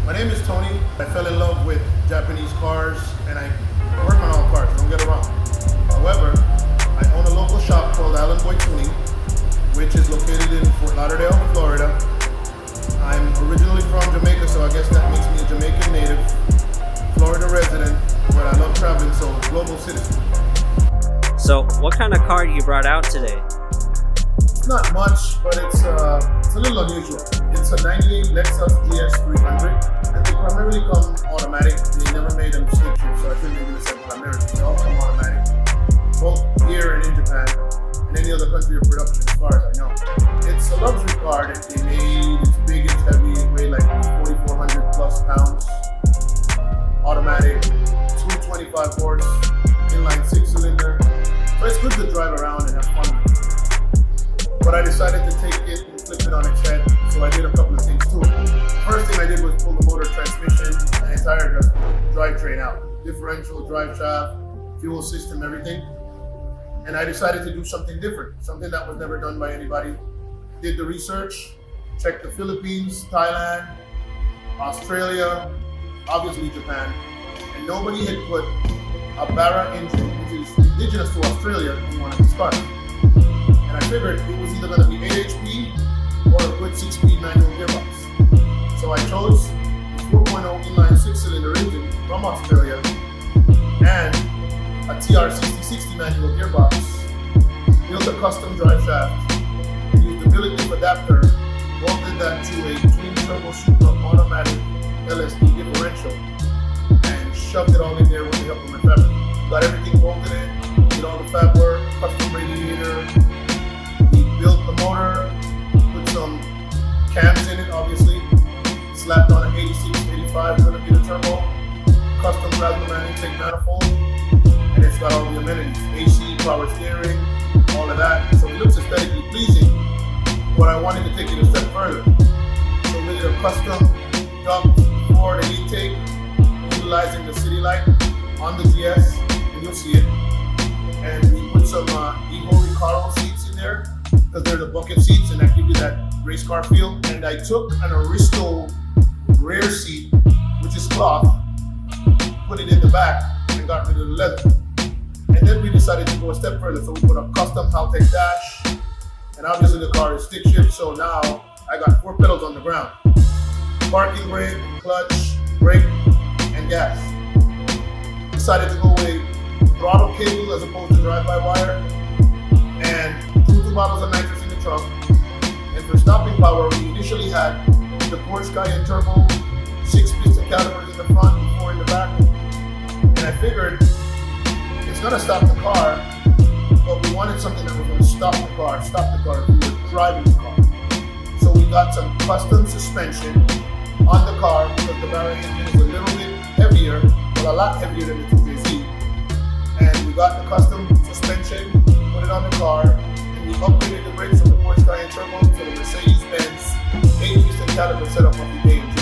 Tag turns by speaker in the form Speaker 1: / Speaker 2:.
Speaker 1: My name is Tony. I fell in love with Japanese cars and I work on all cars, don't get it wrong. However, I own a local shop called Allen Boy Tuning, which is located in Fort Lauderdale, Florida. I'm originally from Jamaica, so I guess that makes me a Jamaican native, Florida resident, but I love traveling, so global citizen.
Speaker 2: So what kind of car you brought out today?
Speaker 1: Not much, but it's a little unusual. It's a 98 Lexus GS 300, and they primarily come automatic. They never made them stick shift, so I shouldn't even say primarily. They all come automatic, both here and in Japan, and any other country of production as far as I know. It's a luxury car that they made. It's big, it's heavy, it weighs like 4,400 plus pounds. Automatic, 225 horse, inline 6-cylinder. So it's good to drive around and have fun with. But I decided to take it and flip it on its head, so I did a couple of things to it. First thing I did was pull the motor, transmission, and entire drivetrain out. Differential, drive shaft, fuel system, everything. And I decided to do something different, something that was never done by anybody. Did the research, checked the Philippines, Thailand, Australia, obviously Japan, and nobody had put a Barra engine, which is indigenous to Australia, in one of these cars. And I figured it was either going to be 8 HP or a good 6-speed manual gearbox. So I chose a 4.0 inline 6-cylinder engine from Australia and a TR6060 manual gearbox, built a custom drive shaft, and used the billet tip adapter, bolted that to a twin turbo super automatic LSD differential, and shoved it all in there with the help of my fabric. Got everything bolted in, did all the fab work, custom radiator. We built the motor, put some cams in it, obviously, slapped on an 86, 85 millimeter turbo, custom plazmaman intake manifold, and it's got all the amenities, AC, power steering, all of that. So it looks aesthetically pleasing, but I wanted to take it a step further. So we did a custom duct for the intake, utilizing the city light on the GS, and you'll see it. And we put some Evo Recaro seats in there, because they're the bucket seats, and that gives you that race car feel. And I took an Aristo rear seat, which is cloth, put it in the back, and got rid of the leather. And then we decided to go a step further, so we put a custom Haltech dash, and obviously the car is stick shift, so now I got 4 pedals on the ground. Parking brake, clutch, brake, and gas. Decided to go with throttle cable as opposed to drive-by-wire, and 2 bottles of nitrous in the trunk. And for stopping power, we initially had the Porsche Cayenne turbo, 6 piston calipers in the front and 4 in the back. And I figured it's gonna stop the car, but we wanted something that was gonna stop the car if we were driving the car. So we got some custom suspension on the car, because the Barra engine is a little bit heavier, but a lot heavier than the 2JZ. And we got the custom suspension, put it on the car, and we upgraded the brakes from the Porsche Cayenne turbo to the Mercedes-Benz 8-piston caliper setup of the day.